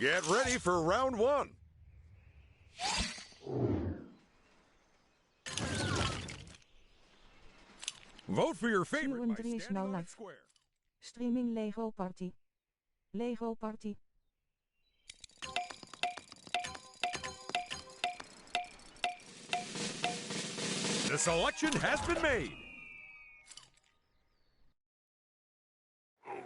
Get ready for round one. Vote for your favorite by standing on its square. Streaming Lego Party. Lego Party. The selection has been made.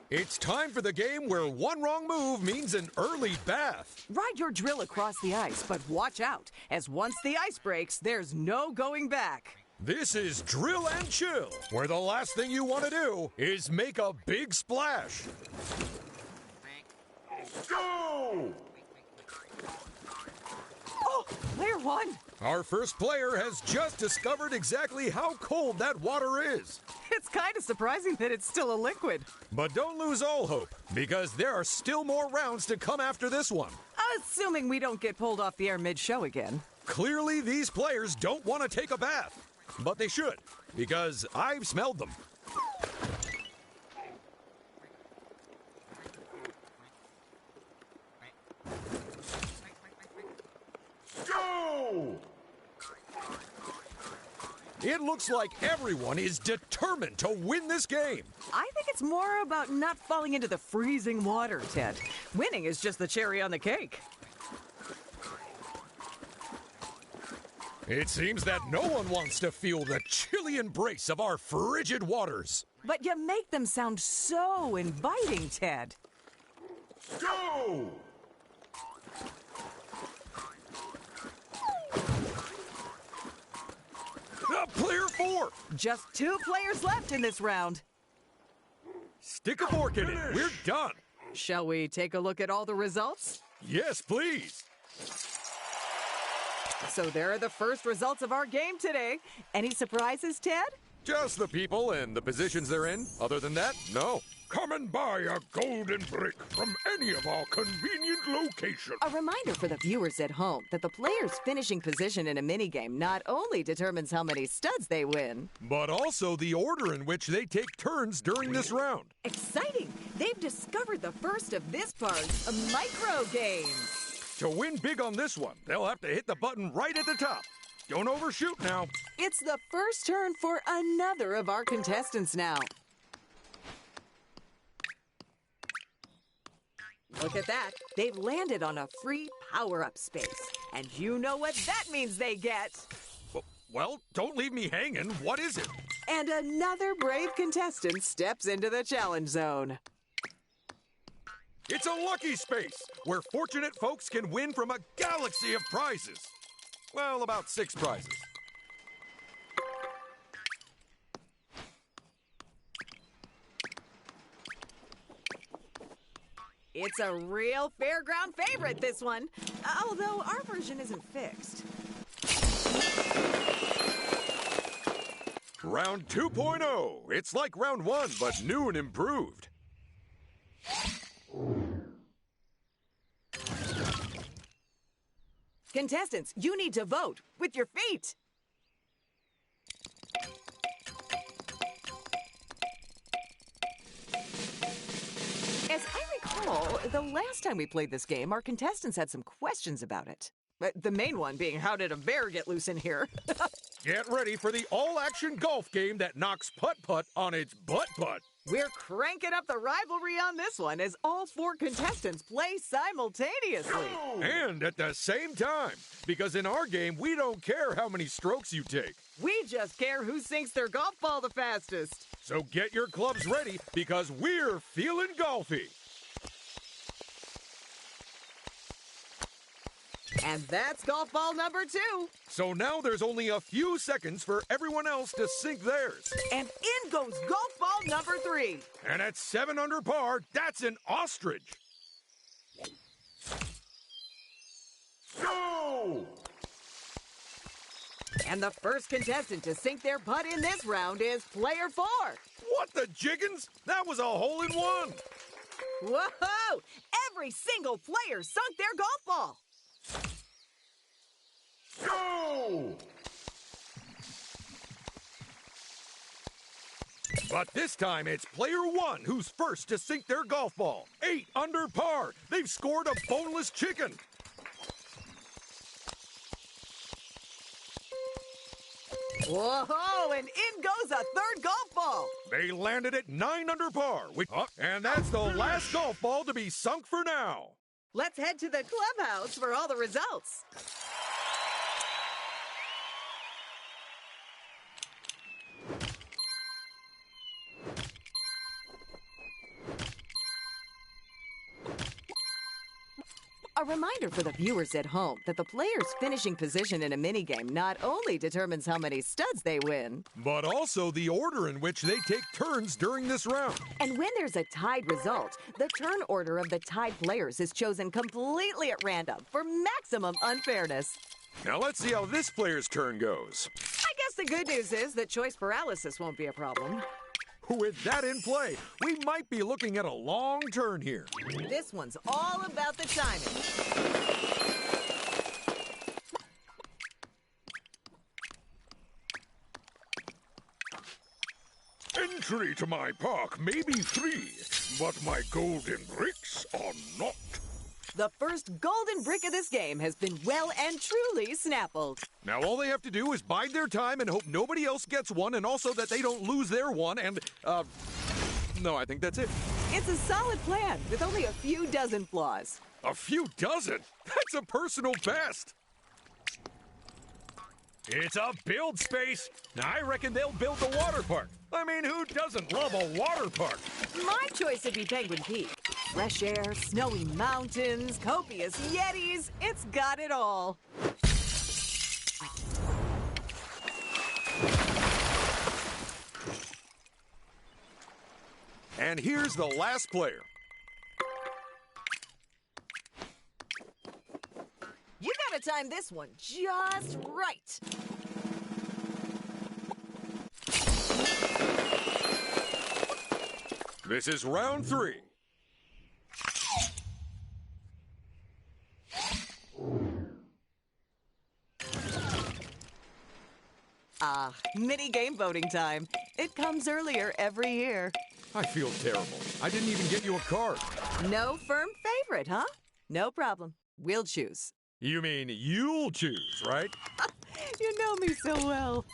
It's time for the game where one wrong move means an early bath. Ride your drill across the ice, but watch out, as once the ice breaks, there's no going back. This is Drill and Chill, where the last thing you want to do is make a big splash. Go! Oh, player one. Our first player has just discovered exactly how cold that water is. It's kind of surprising that it's still a liquid. But don't lose all hope, because there are still more rounds to come after this one. Assuming we don't get pulled off the air mid-show again. Clearly, these players don't want to take a bath. But they should, because I've smelled them. Go! It looks like everyone is determined to win this game. I think it's more about not falling into the freezing water, Ted. Winning is just the cherry on the cake. It seems that no one wants to feel the chilly embrace of our frigid waters. But you make them sound so inviting, Ted. Go! Player 4! Just 2 players left in this round. Stick a fork in it. We're done. Shall we take a look at all the results? Yes, please. So there are the first results of our game today. Any surprises, Ted? Just the people and the positions they're in. Other than that, no. Come and buy a golden brick from any of our convenient locations. A reminder for the viewers at home that the player's finishing position in a minigame not only determines how many studs they win, but also the order in which they take turns during this round. Exciting! They've discovered the first of this part's micro games. To win big on this one, they'll have to hit the button right at the top. Don't overshoot now. It's the first turn for another of our contestants now. Look at that. They've landed on a free power-up space. And you know what that means they get. Well, don't leave me hanging. What is it? And another brave contestant steps into the challenge zone. It's a lucky space where fortunate folks can win from a galaxy of prizes. Well, about 6 prizes. It's a real fairground favorite, this one. Although our version isn't fixed. Round 2.0. It's like round 1, but new and improved. Contestants, you need to vote with your feet. As I recall, the last time we played this game, our contestants had some questions about it. The main one being, how did a bear get loose in here? Get ready for the all-action golf game that knocks putt-putt on its butt-putt. We're cranking up the rivalry on this one as all 4 contestants play simultaneously. And at the same time, because in our game, we don't care how many strokes you take. We just care who sinks their golf ball the fastest. So get your clubs ready, because we're feeling golfy. And that's golf ball number 2. So now there's only a few seconds for everyone else to sink theirs. And in goes golf ball number 3. And at 7 under par, that's an ostrich. Go! And the first contestant to sink their putt in this round is player 4. What the jiggins? That was a hole-in-one. Whoa! Every single player sunk their golf ball. Go! But this time it's player one who's first to sink their golf ball. 8 under par. They've scored a boneless chicken. Whoa, and in goes a third golf ball. They landed at 9 under par. And that's the last golf ball to be sunk for now. Let's head to the clubhouse for all the results. A reminder for the viewers at home that the player's finishing position in a minigame not only determines how many studs they win, but also the order in which they take turns during this round. And when there's a tied result, the turn order of the tied players is chosen completely at random for maximum unfairness. Now let's see how this player's turn goes. I guess the good news is that choice paralysis won't be a problem. With that in play, we might be looking at a long turn here. This one's all about the timing. Entry to my park may be free, but my golden bricks are not. The first golden brick of this game has been well and truly snappled. Now all they have to do is bide their time and hope nobody else gets one, and also that they don't lose their one, and, no, I think that's it. It's a solid plan with only a few dozen flaws. A few dozen? That's a personal best. It's a build space. Now, I reckon they'll build the water park. I mean, who doesn't love a water park? My choice would be Penguin Peak. Fresh air, snowy mountains, copious yetis. It's got it all. And here's the last player. You gotta time this one just right. This is round 3. Mini-game voting time. It comes earlier every year. I feel terrible. I didn't even get you a card. No firm favorite, huh? No problem. We'll choose. You mean you'll choose, right? You know me so well.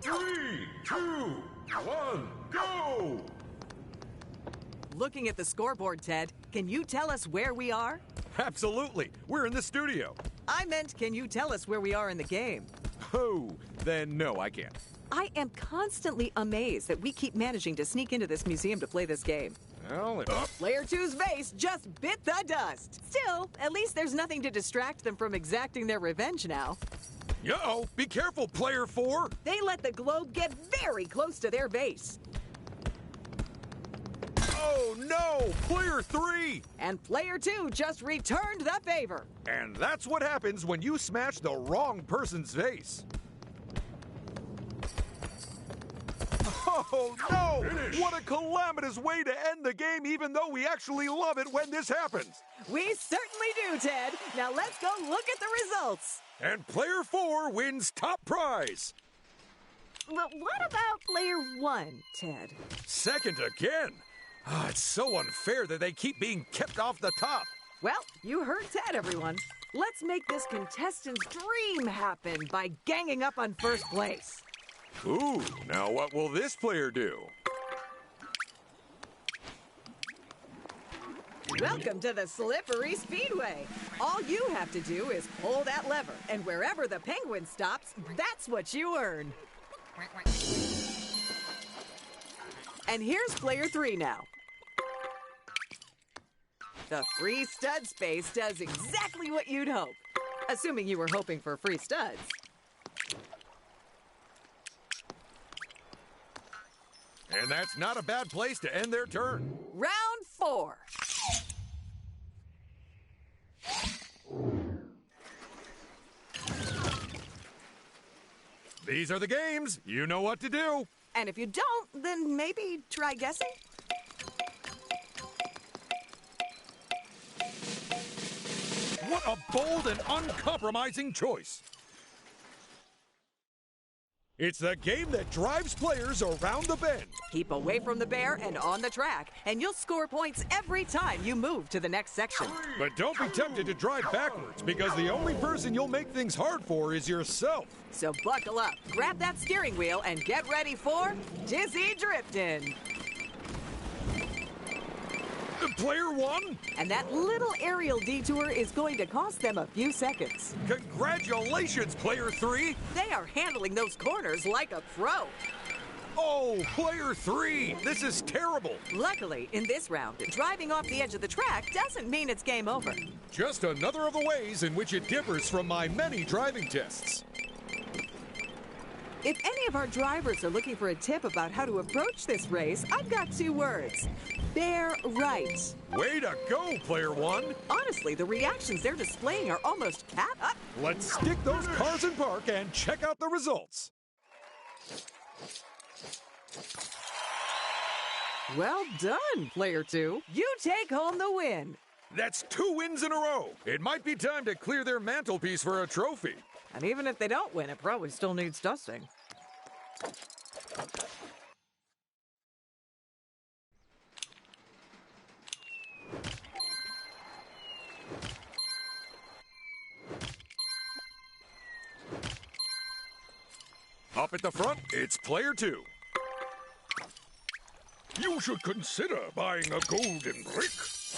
Three, 2, 1, go! Looking at the scoreboard, Ted, can you tell us where we are? Absolutely. We're in the studio. I meant, can you tell us where we are in the game? Oh, then no, I can't. I am constantly amazed that we keep managing to sneak into this museum to play this game. Well, Player two's vase just bit the dust. Still, at least there's nothing to distract them from exacting their revenge now. Uh-oh, be careful, player 4. They let the globe get very close to their base. Oh, no, player 3. And player 2 just returned the favor. And that's what happens when you smash the wrong person's vase. Oh, no! Finish. What a calamitous way to end the game, even though we actually love it when this happens. We certainly do, Ted. Now let's go look at the results. And player 4 wins top prize. But what about player 1, Ted? Second again. It's so unfair that they keep being kept off the top. Well, you heard Ted, everyone. Let's make this contestant's dream happen by ganging up on first place. Ooh, now what will this player do? Welcome to the Slippery Speedway. All you have to do is pull that lever, and wherever the penguin stops, that's what you earn. And here's player 3 now. The free stud space does exactly what you'd hope. Assuming you were hoping for free studs. And that's not a bad place to end their turn. Round 4. These are the games. You know what to do. And if you don't, then maybe try guessing? a bold and uncompromising choice. It's the game that drives players around the bend. Keep away from the bear and on the track, and you'll score points every time you move to the next section. But don't be tempted to drive backwards, because the only person you'll make things hard for is yourself. So buckle up, grab that steering wheel, and get ready for Dizzy Driftin'. Player one? And that little aerial detour is going to cost them a few seconds. Congratulations, player three! They are handling those corners like a pro. Oh, player three! This is terrible! Luckily, in this round, driving off the edge of the track doesn't mean it's game over. Just another of the ways in which it differs from my many driving tests. If any of our drivers are looking for a tip about how to approach this race, I've got 2 words. Bear right. Way to go, player one! Honestly, the reactions they're displaying are almost cat up. Let's stick those cars in park and check out the results. Well done, player 2. You take home the win. That's 2 wins in a row. It might be time to clear their mantelpiece for a trophy. And even if they don't win, it probably still needs dusting. Up at the front, it's player 2. You should consider buying a golden brick.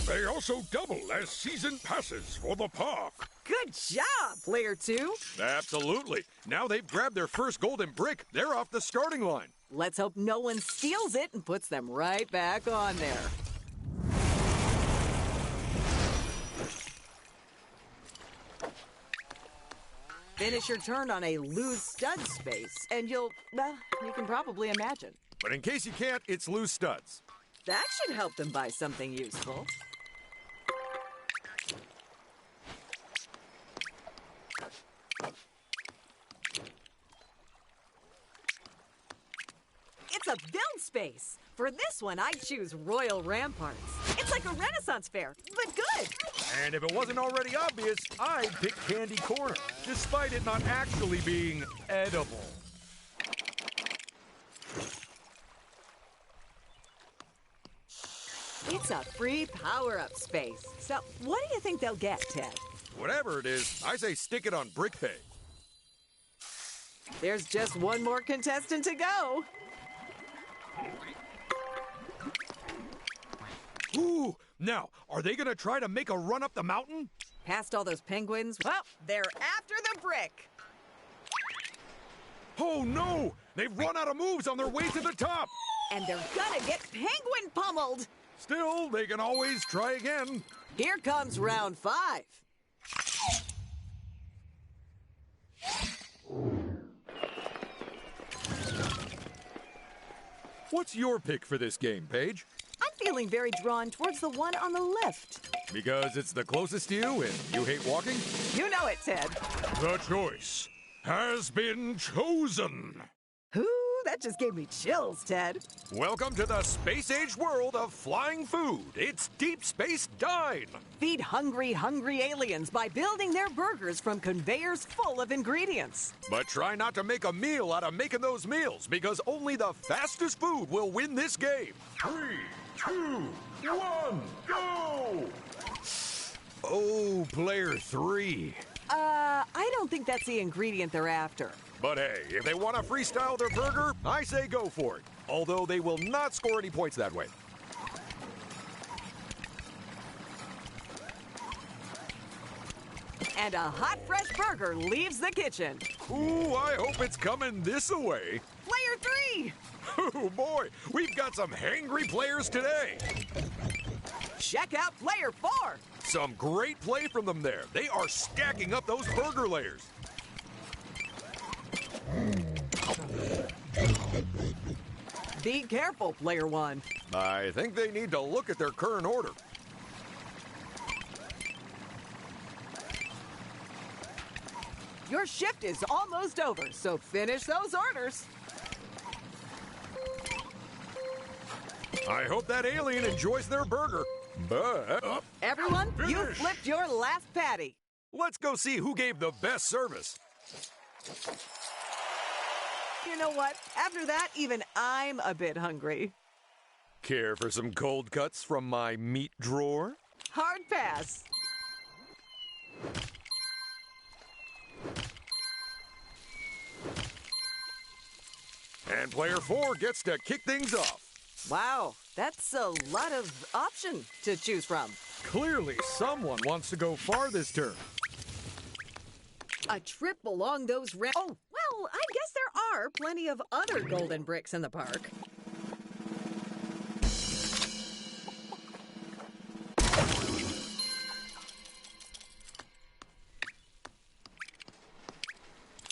They also double as season passes for the park. Good job, player 2. Absolutely. Now they've grabbed their first golden brick, they're off the starting line. Let's hope no one steals it and puts them right back on there. Finish your turn on a loose stud space, and you can probably imagine. But in case you can't, it's loose studs. That should help them buy something useful. It's a build space. For this one, I'd choose Royal Ramparts. It's like a Renaissance fair, but good. And if it wasn't already obvious, I'd pick Candy Corner, despite it not actually being edible. It's a free power-up space. So what do you think they'll get, Ted? Whatever it is, I say stick it on Brick Pay. There's just one more contestant to go. Ooh, now, are they gonna try to make a run up the mountain? Past all those penguins, well, they're after the brick. Oh no! They've run out of moves on their way to the top! And they're gonna get penguin pummeled. Still, they can always try again. Here comes round 5. What's your pick for this game, Paige? I'm feeling very drawn towards the one on the left. Because it's the closest to you and you hate walking? You know it, Ted. The choice has been chosen. Ooh, that just gave me chills, Ted. Welcome to the space-age world of flying food. It's Deep Space Dine. Feed hungry, hungry aliens by building their burgers from conveyors full of ingredients. But try not to make a meal out of making those meals, because only the fastest food will win this game. 3, 2, 1, go! Oh, player 3. I don't think that's the ingredient they're after. But hey, if they want to freestyle their burger, I say go for it. Although they will not score any points that way. And a hot, fresh burger leaves the kitchen. Ooh, I hope it's coming this way. Player 3! Oh boy, we've got some hangry players today. Check out player 4! Some great play from them there. They are stacking up those burger layers. Be careful, player 1. I think they need to look at their current order. Your shift is almost over, so finish those orders. I hope that alien enjoys their burger. But Everyone, you Finish. flipped your last patty. Let's go see who gave the best service. You know what? After that, even I'm a bit hungry. Care for some cold cuts from my meat drawer? Hard pass. And player 4 gets to kick things off. Wow, that's a lot of option to choose from. Clearly, someone wants to go far this turn. A trip along those Oh, well, I guess there are plenty of other golden bricks in the park.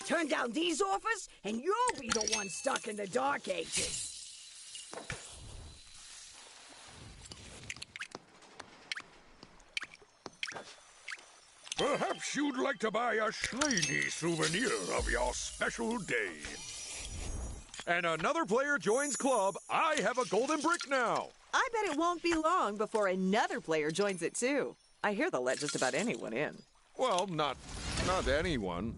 Turn down these offers, and you'll be the one stuck in the dark ages. Perhaps you'd like to buy a shiny souvenir of your special day. And another player joins club. I have a golden brick now. I bet it won't be long before another player joins it too. I hear they'll let just about anyone in. Well, not anyone.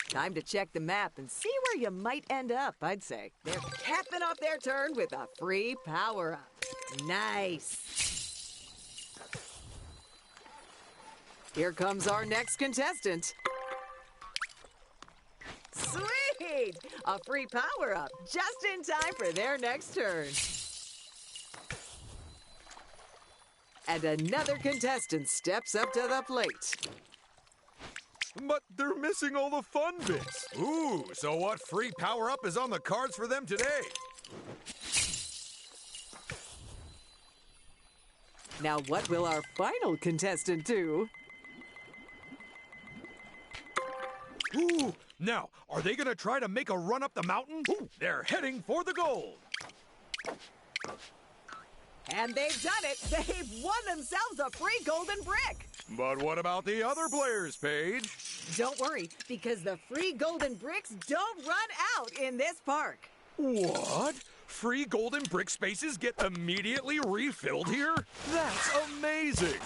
Time to check the map and see where you might end up, I'd say. They're capping off their turn with a free power-up. Nice. Here comes our next contestant. Sweet! A free power-up just in time for their next turn. And another contestant steps up to the plate. But they're missing all the fun bits. Ooh, so what free power-up is on the cards for them today? Now what will our final contestant do? Ooh, now, are they gonna try to make a run up the mountain? Ooh, they're heading for the gold. And they've done it! They've won themselves a free golden brick! But what about the other players, Paige? Don't worry, because the free golden bricks don't run out in this park. What? Free golden brick spaces get immediately refilled here? That's amazing!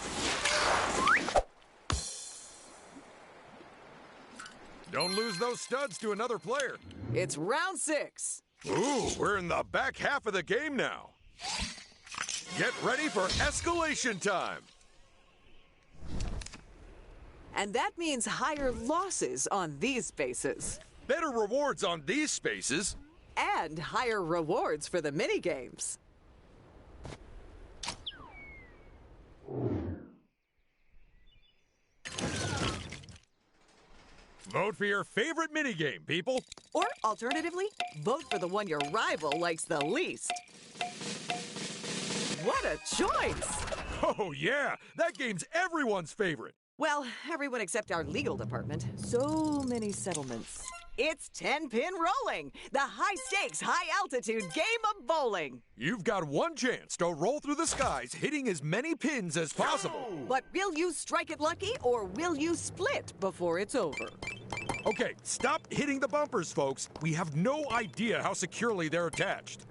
Don't lose those studs to another player. It's round 6. Ooh, we're in the back half of the game now. Get ready for escalation time. And that means higher losses on these spaces. Better rewards on these spaces. And higher rewards for the minigames. Vote for your favorite minigame, people. Or alternatively, vote for the one your rival likes the least. What a choice! Oh yeah, that game's everyone's favorite. Well, everyone except our legal department. So many settlements. It's 10-pin rolling, the high-stakes, high-altitude game of bowling. You've got one chance to roll through the skies, hitting as many pins as possible. But will you strike it lucky, or will you split before it's over? Okay, stop hitting the bumpers, folks. We have no idea how securely they're attached.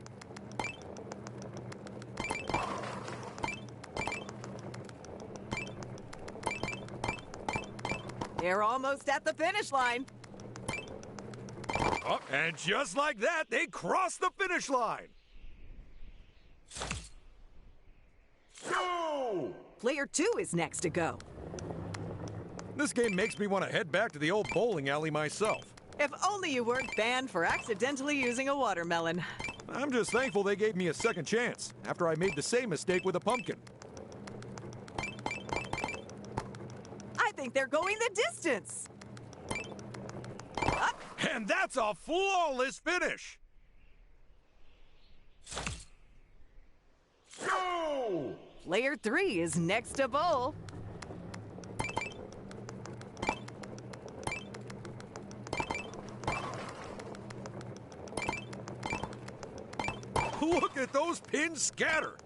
They're almost at the finish line. Oh, and just like that, they cross the finish line. Go! Player 2 is next to go. This game makes me want to head back to the old bowling alley myself. If only you weren't banned for accidentally using a watermelon. I'm just thankful they gave me a second chance after I made the same mistake with a pumpkin. I think they're going the distance. Up. And that's a flawless finish. Go! Player 3 is next to bowl. Look at those pins scatter.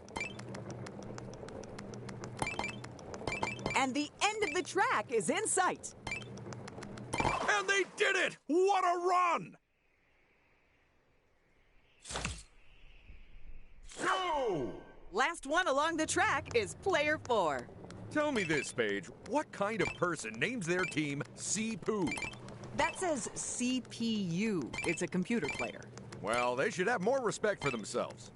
And the end of the track is in sight. And they did it! What a run! Go! Last one along the track is player 4. Tell me this, Paige. What kind of person names their team C-Poo? That says CPU. It's a computer player. Well, they should have more respect for themselves.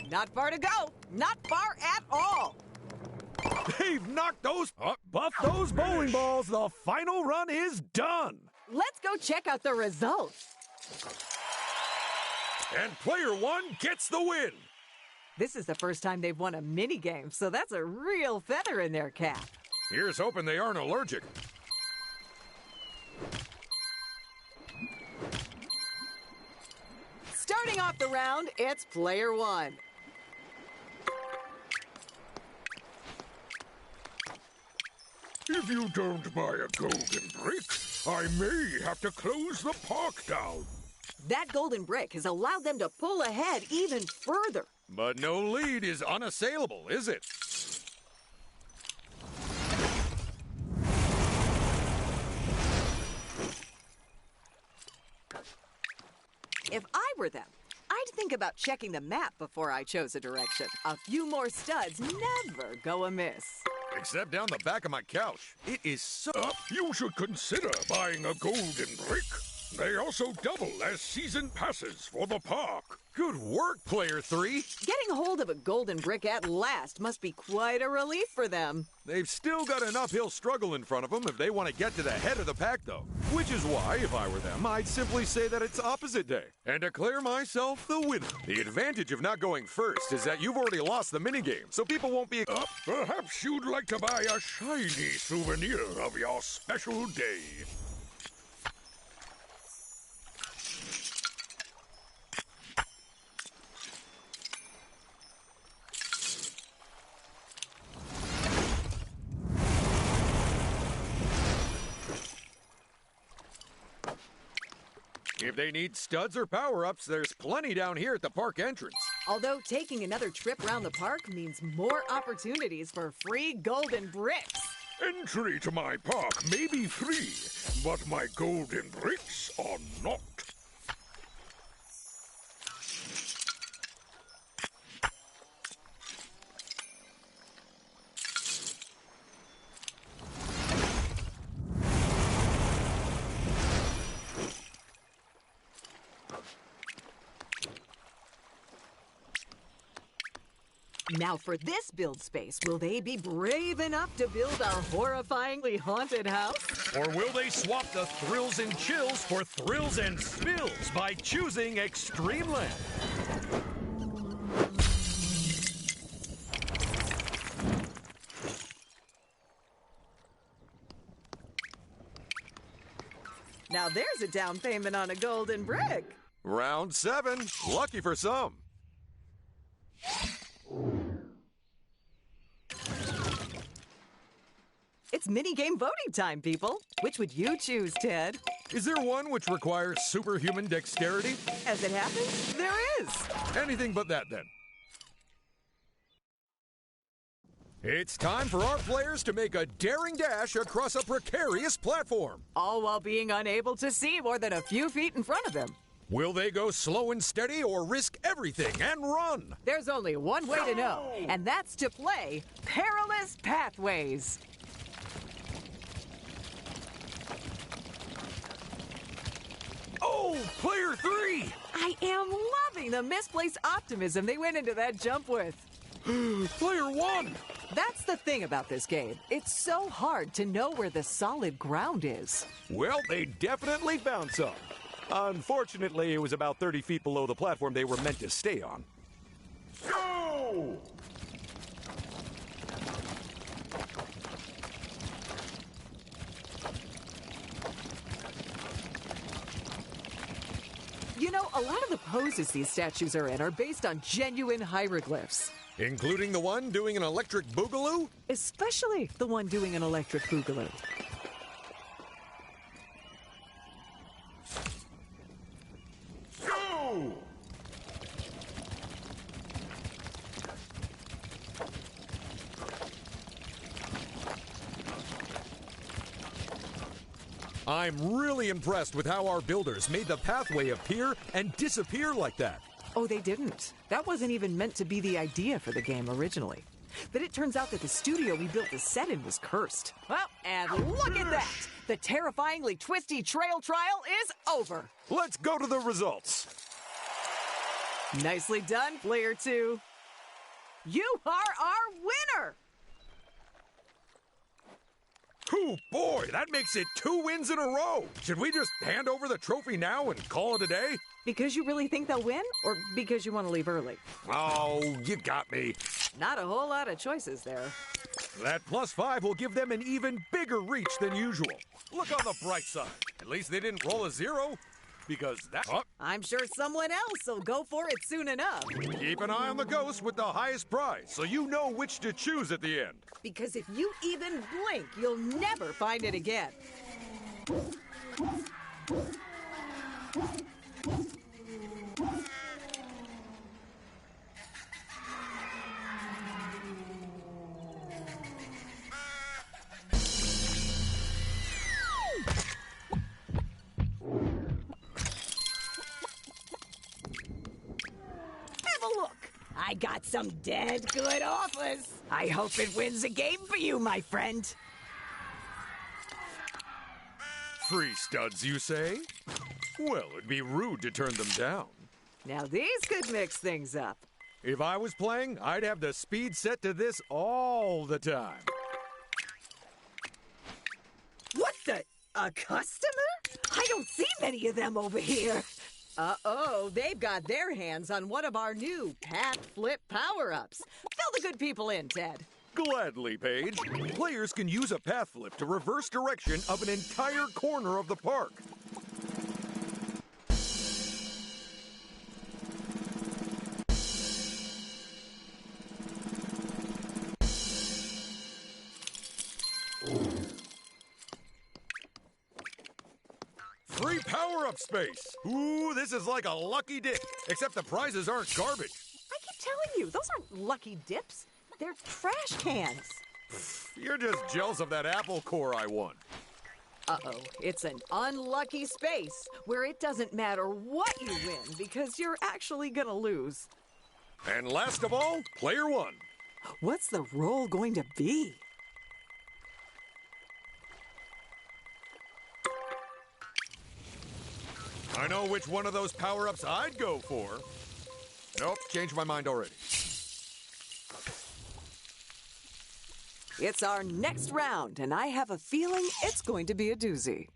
Not far to go. Not far at all. They've knocked those... buff those bowling balls. The final run is done. Let's go check out the results. And player 1 gets the win. This is the first time they've won a minigame, so that's a real feather in their cap. Here's hoping they aren't allergic. Starting off the round, it's player 1. If you don't buy a golden brick, I may have to close the park down. That golden brick has allowed them to pull ahead even further. But no lead is unassailable, is it? If I were them, I'd think about checking the map before I chose a direction. A few more studs never go amiss. Except down the back of my couch. It is so... you should consider buying a golden brick. They also double as season passes for the park. Good work, player 3. Getting hold of a golden brick at last must be quite a relief for them. They've still got an uphill struggle in front of them if they want to get to the head of the pack, though. Which is why, if I were them, I'd simply say that it's opposite day and declare myself the winner. The advantage of not going first is that you've already lost the minigame, so people won't be... perhaps you'd like to buy a shiny souvenir of your special day. If they need studs or power-ups, there's plenty down here at the park entrance. Although taking another trip around the park means more opportunities for free golden bricks. Entry to my park may be free, but my golden bricks are not. Now for this build space, will they be brave enough to build a horrifyingly haunted house? Or will they swap the thrills and chills for thrills and spills by choosing Extreme Land? Now there's a down payment on a golden brick. Round 7. Lucky for some. It's minigame voting time, people. Which would you choose, Ted? Is there one which requires superhuman dexterity? As it happens, there is. Anything but that, then. It's time for our players to make a daring dash across a precarious platform. All while being unable to see more than a few feet in front of them. Will they go slow and steady or risk everything and run? There's only one way to know, and that's to play Perilous Pathways. Oh, player 3! I am loving the misplaced optimism they went into that jump with. Player 1! That's the thing about this game. It's so hard to know where the solid ground is. Well, they definitely found some. Unfortunately, it was about 30 feet below the platform they were meant to stay on. Go! You know, a lot of the poses these statues are in are based on genuine hieroglyphs. Including the one doing an electric boogaloo? Especially the one doing an electric boogaloo. Go! I'm really impressed with how our builders made the pathway appear and disappear like that. Oh, they didn't. That wasn't even meant to be the idea for the game originally. But it turns out that the studio we built the set in was cursed. Well, and look at that! The terrifyingly twisty trail trial is over! Let's go to the results. Nicely done, player 2. You are our winner! Oh boy, that makes it 2 wins in a row. Should we just hand over the trophy now and call it a day? Because you really think they'll win? Or because you want to leave early? Oh, you got me. Not a whole lot of choices there. That +5 will give them an even bigger reach than usual. Look on the bright side. At least they didn't roll a 0. Because that... I'm sure someone else will go for it soon enough. Keep an eye on the ghost with the highest prize, so you know which to choose at the end. Because if you even blink, you'll never find it again. Look, I got some dead good offers. I hope it wins a game for you, my friend. Free studs, you say? Well, it'd be rude to turn them down. Now these could mix things up. If I was playing, I'd have the speed set to this all the time. What the? A customer? I don't see many of them over here. Uh-oh, they've got their hands on one of our new Path Flip power-ups. Fill the good people in, Ted. Gladly, Paige. Players can use a path flip to reverse direction of an entire corner of the park. Free power-up space! Ooh, this is like a lucky dip, except the prizes aren't garbage. I keep telling you, those aren't lucky dips. They're trash cans. You're just jealous of that apple core I won. Uh-oh, it's an unlucky space where it doesn't matter what you win because you're actually gonna lose. And last of all, player 1. What's the role going to be? I know which one of those power-ups I'd go for. Nope, changed my mind already. It's our next round, and I have a feeling it's going to be a doozy.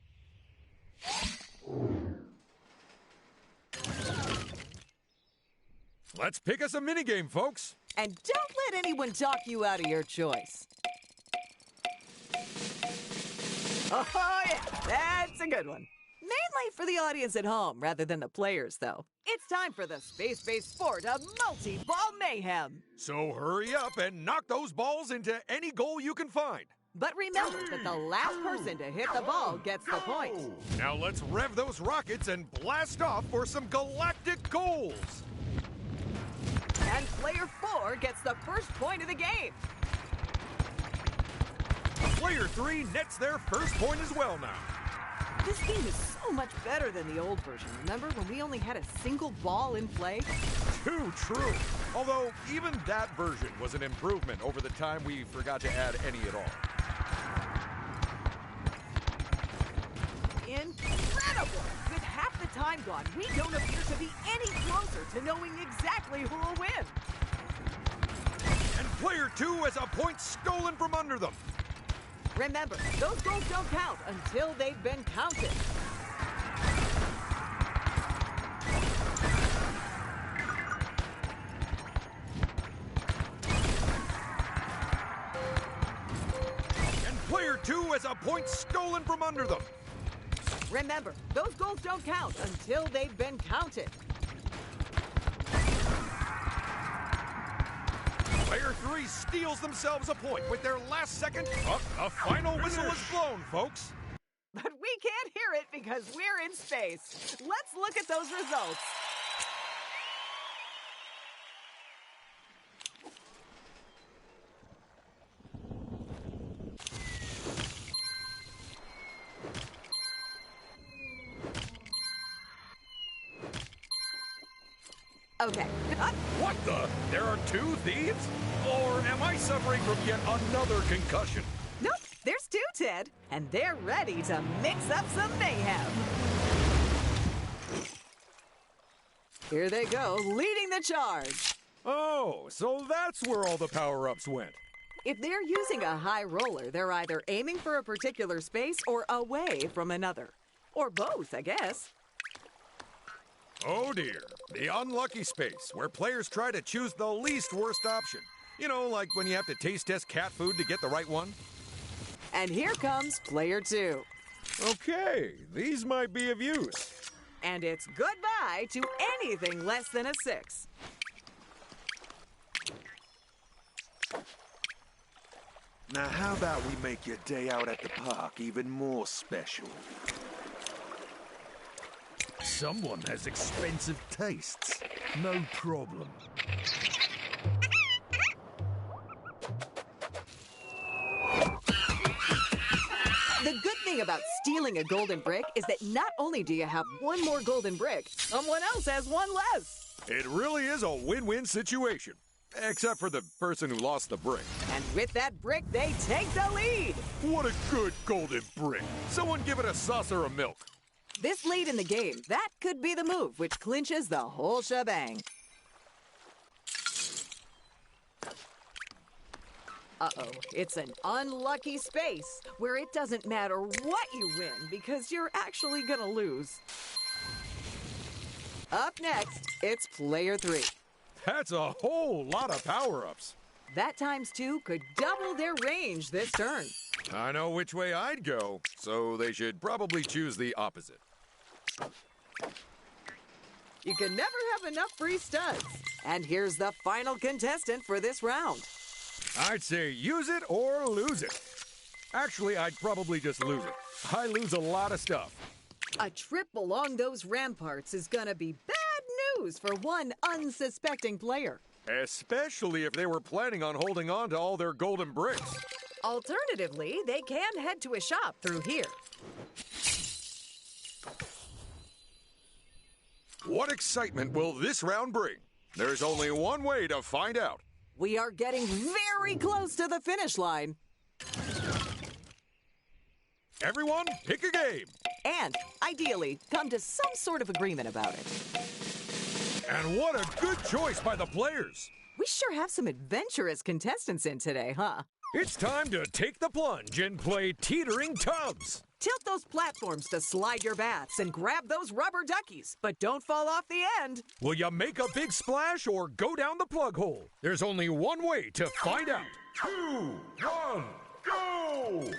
Let's pick us a minigame, folks. And don't let anyone talk you out of your choice. Oh, yeah, that's a good one. Mainly for the audience at home rather than the players, though. It's time for the space-based sport of multi-ball mayhem. So hurry up and knock those balls into any goal you can find. But remember that the last person to hit the ball gets the point. Now let's rev those rockets and blast off for some galactic goals. And player 4 gets the first point of the game. Player 3 nets their first point as well now. This game is so much better than the old version. Remember when we only had a single ball in play? Too true. Although, even that version was an improvement over the time we forgot to add any at all. Incredible! With half the time gone, we don't appear to be any closer to knowing exactly who will win. And player 2 has a point stolen from under them. Remember, those goals don't count until they've been counted. And player 2 has a point stolen from under them. Remember, those goals don't count until they've been counted. Player 3 steals themselves a point with their last second. A final whistle is blown, folks. But we can't hear it because we're in space. Let's look at those results. Okay. What the? There are two thieves? Or am I suffering from yet another concussion? Nope, there's two, Ted. And they're ready to mix up some mayhem. Here they go, leading the charge. Oh, so that's where all the power-ups went. If they're using a high roller, they're either aiming for a particular space or away from another. Or both, I guess. Oh dear, the unlucky space, where players try to choose the least worst option. You know, like when you have to taste test cat food to get the right one. And here comes player 2. Okay, these might be of use. And it's goodbye to anything less than a 6. Now, how about we make your day out at the park even more special? Someone has expensive tastes. No problem. The good thing about stealing a golden brick is that not only do you have one more golden brick, someone else has one less. It really is a win-win situation. Except for the person who lost the brick. And with that brick, they take the lead. What a good golden brick. Someone give it a saucer of milk. This late in the game, that could be the move which clinches the whole shebang. Uh-oh, it's an unlucky space where it doesn't matter what you win because you're actually gonna lose. Up next, it's player 3. That's a whole lot of power-ups. That times 2 could double their range this turn. I know which way I'd go, so they should probably choose the opposite. You can never have enough free studs. And here's the final contestant for this round. I'd say use it or lose it. Actually, I'd probably just lose it. I lose a lot of stuff. A trip along those ramparts is gonna be bad news for one unsuspecting player. Especially if they were planning on holding on to all their golden bricks. Alternatively, they can head to a shop through here. What excitement will this round bring? There's only one way to find out. We are getting very close to the finish line. Everyone, pick a game. And, ideally, come to some sort of agreement about it. And what a good choice by the players. We sure have some adventurous contestants in today, huh? It's time to take the plunge and play teetering tubs. Tilt those platforms to slide your baths and grab those rubber duckies, but don't fall off the end. Will you make a big splash or go down the plug hole? There's only one way to find out. 2, 1, go!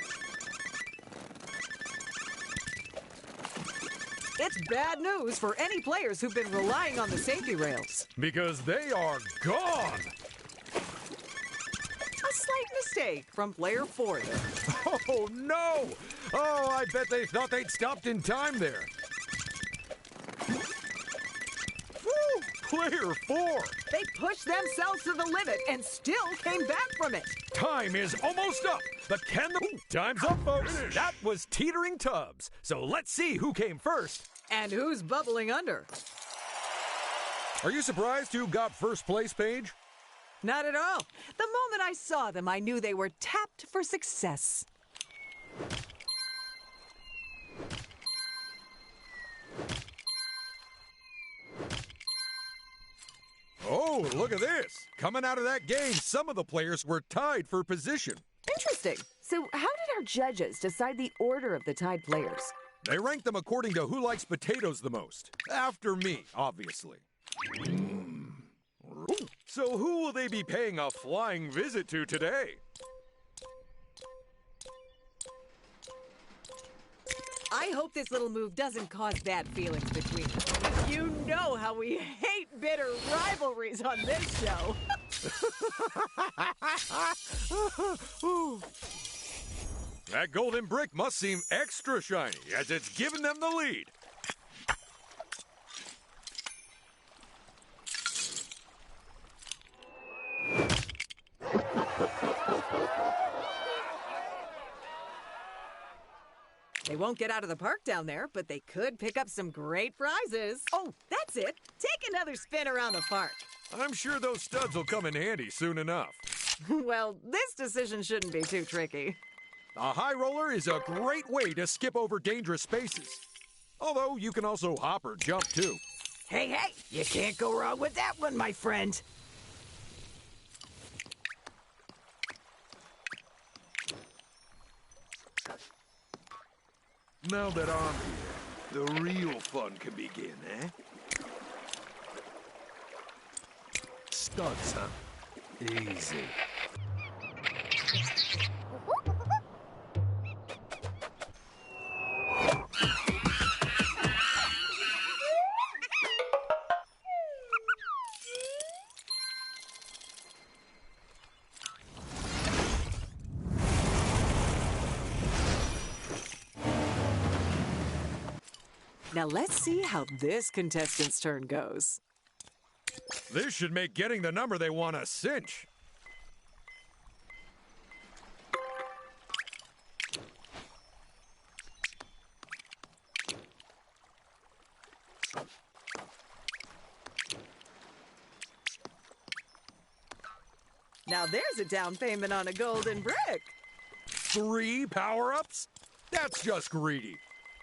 It's bad news for any players who've been relying on the safety rails. Because they are gone. A slight mistake from player 4 there. Oh, no! Oh, I bet they thought they'd stopped in time there. Woo! Player 4! They pushed themselves to the limit and still came back from it. Time is almost up. But can the... Time's up, folks. That was teetering tubs. So let's see who came first. And who's bubbling under? Are you surprised who got first place, Paige? Not at all. The moment I saw them, I knew they were tapped for success. Oh, look at this. Coming out of that game, some of the players were tied for position. Interesting. So how did our judges decide the order of the tied players? They ranked them according to who likes potatoes the most. After me, obviously. So who will they be paying a flying visit to today? I hope this little move doesn't cause bad feelings between us. You know how we hate bitter rivalries on this show. That golden brick must seem extra shiny as it's given them the lead. They won't get out of the park down there, but they could pick up some great prizes. Oh, that That's it. Take another spin around the park. I'm sure those studs will come in handy soon enough. Well, this decision shouldn't be too tricky. A high roller is a great way to skip over dangerous spaces. Although you can also hop or jump too. Hey, you can't go wrong with that one, my friend. Now that I'm here, the real fun can begin, eh? Studs, huh? Easy. Now let's see how this contestant's turn goes. This should make getting the number they want a cinch. Now there's a down payment on a golden brick. 3 power-ups? That's just greedy.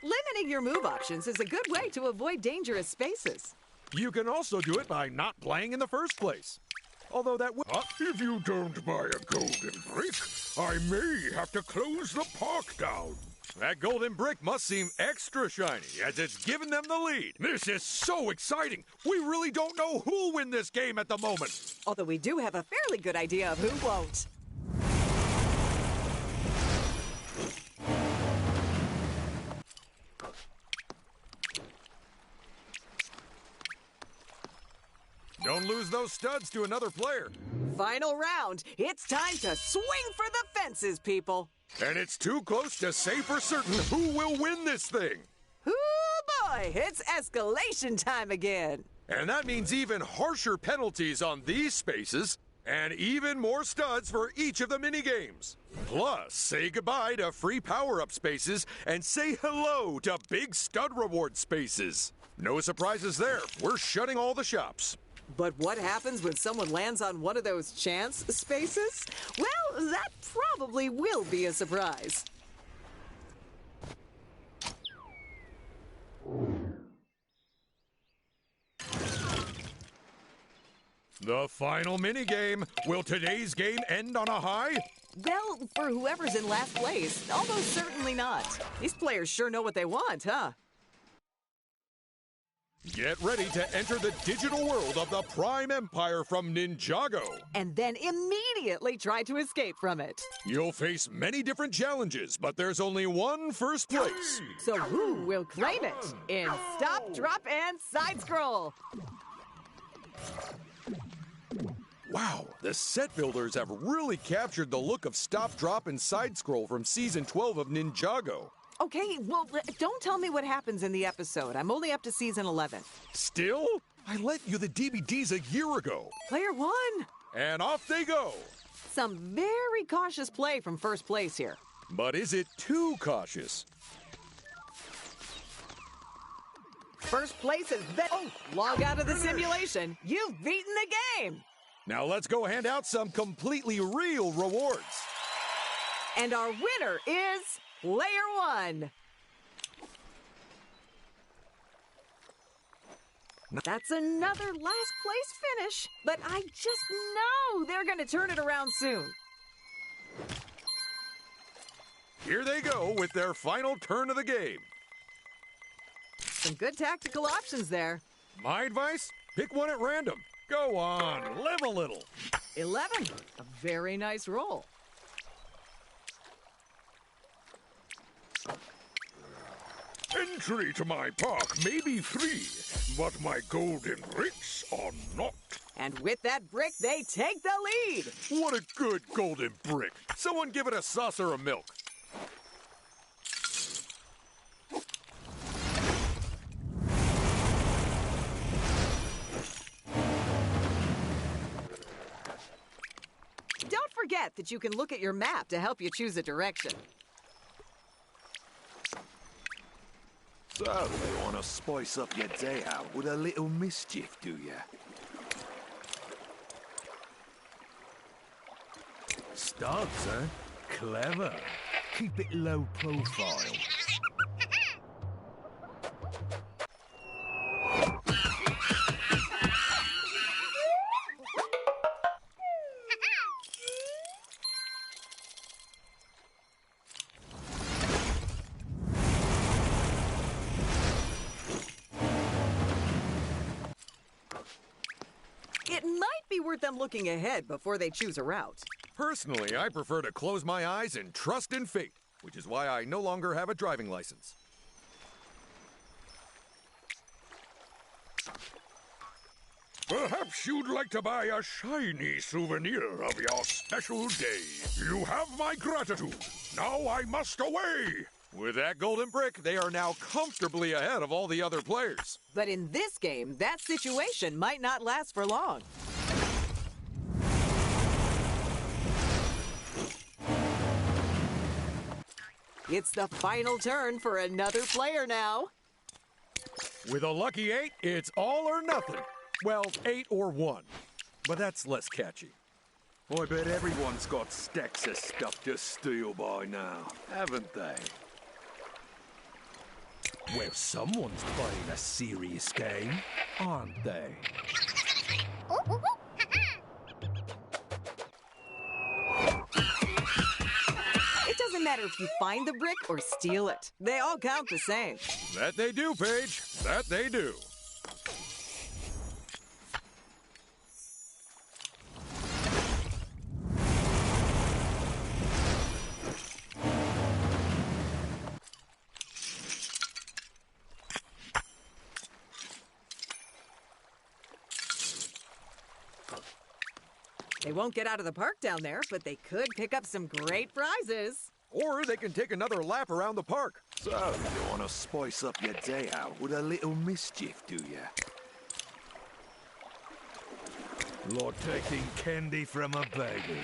Limiting your move options is a good way to avoid dangerous spaces. You can also do it by not playing in the first place. Although that would... If you don't buy a golden brick, I may have to close the park down. That golden brick must seem extra shiny, as it's given them the lead. This is so exciting! We really don't know who'll win this game at the moment. Although we do have a fairly good idea of who won't. Don't lose those studs to another player. Final round. It's time to swing for the fences, people. And it's too close to say for certain who will win this thing. Ooh, boy, it's escalation time again. And that means even harsher penalties on these spaces, and even more studs for each of the minigames. Plus, say goodbye to free power-up spaces, and say hello to big stud reward spaces. No surprises there. We're shutting all the shops. But what happens when someone lands on one of those chance spaces? Well, that probably will be a surprise. The final minigame. Will today's game end on a high? Well, for whoever's in last place, almost certainly not. These players sure know what they want, huh? Get ready to enter the digital world of the Prime Empire from Ninjago. And then immediately try to escape from it. You'll face many different challenges, but there's only one first place. So who will claim it in Stop, Drop, and Side Scroll? Wow, the set builders have really captured the look of Stop, Drop, and Side Scroll from Season 12 of Ninjago. Okay, well, don't tell me what happens in the episode. I'm only up to Season 11. Still? I lent you the DVDs a year ago. Player one. And off they go. Some very cautious play from first place here. But is it too cautious? First place is log out of the simulation. You've beaten the game. Now let's go hand out some completely real rewards. And our winner is Player one. That's another last place finish, but I just know they're going to turn it around soon. Here they go with their final turn of the game. Some good tactical options there. My advice? Pick one at random. Go on, live a little. 11, a very nice roll. Entry to my park may be free, but my golden bricks are not. And with that brick, they take the lead. What a good golden brick. Someone give it a saucer of milk. Don't forget that you can look at your map to help you choose a direction. So, you want to spice up your day out with a little mischief, do ya? Studs, eh? Clever. Keep it low profile. It might be worth them looking ahead before they choose a route. Personally, I prefer to close my eyes and trust in fate, which is why I no longer have a driving license. Perhaps you'd like to buy a shiny souvenir of your special day. You have my gratitude. Now I must away. With that golden brick, they are now comfortably ahead of all the other players. But in this game, that situation might not last for long. It's the final turn for another player now. With a lucky 8, it's all or nothing. Well, 8 or 1. But that's less catchy. I bet everyone's got stacks of stuff to steal by now, haven't they? Well, someone's playing a serious game, aren't they? It doesn't matter if you find the brick or steal it. They all count the same. That they do, Paige. That they do. They won't get out of the park down there, but they could pick up some great prizes. Or they can take another lap around the park. So, you want to spice up your day out with a little mischief, do ya? Like taking candy from a baby.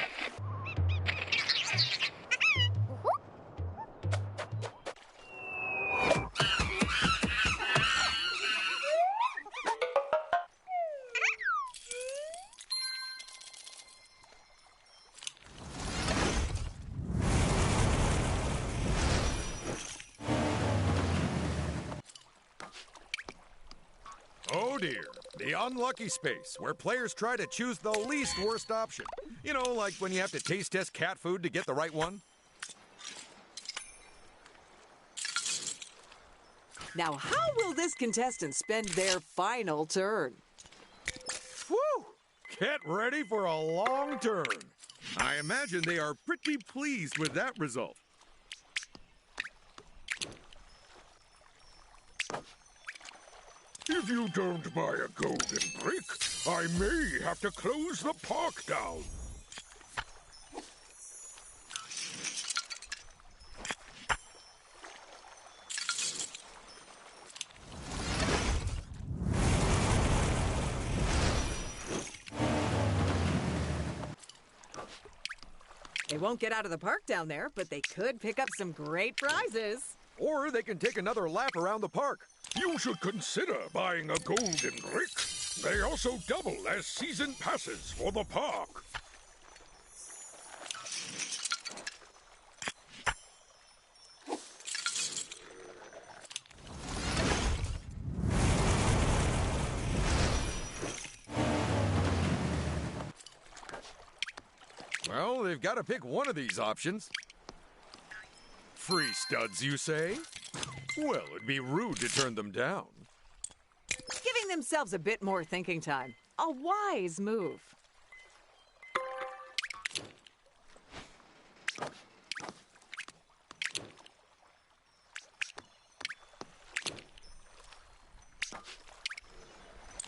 Oh dear, the unlucky space, where players try to choose the least worst option. You know, like when you have to taste test cat food to get the right one. Now, how will this contestant spend their final turn? Whew! Get ready for a long turn. I imagine they are pretty pleased with that result. If you don't buy a golden brick, I may have to close the park down. They won't get out of the park down there, but they could pick up some great prizes. Or they can take another lap around the park. You should consider buying a golden brick. They also double as season passes for the park. Well, they've got to pick one of these options. Free studs, you say? Well, it'd be rude to turn them down. Giving themselves a bit more thinking time. A wise move.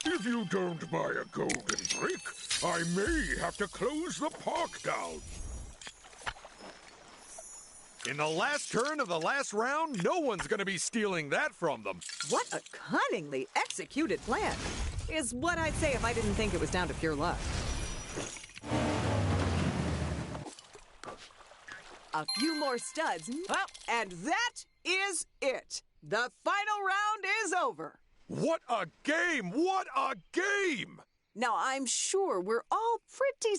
If you don't buy a golden brick, I may have to close the park down. In the last turn of the last round, no one's going to be stealing that from them. What a cunningly executed plan, is what I'd say if I didn't think it was down to pure luck. A few more studs, well, and that is it. The final round is over. What a game! What a game! Now, I'm sure we're all pretty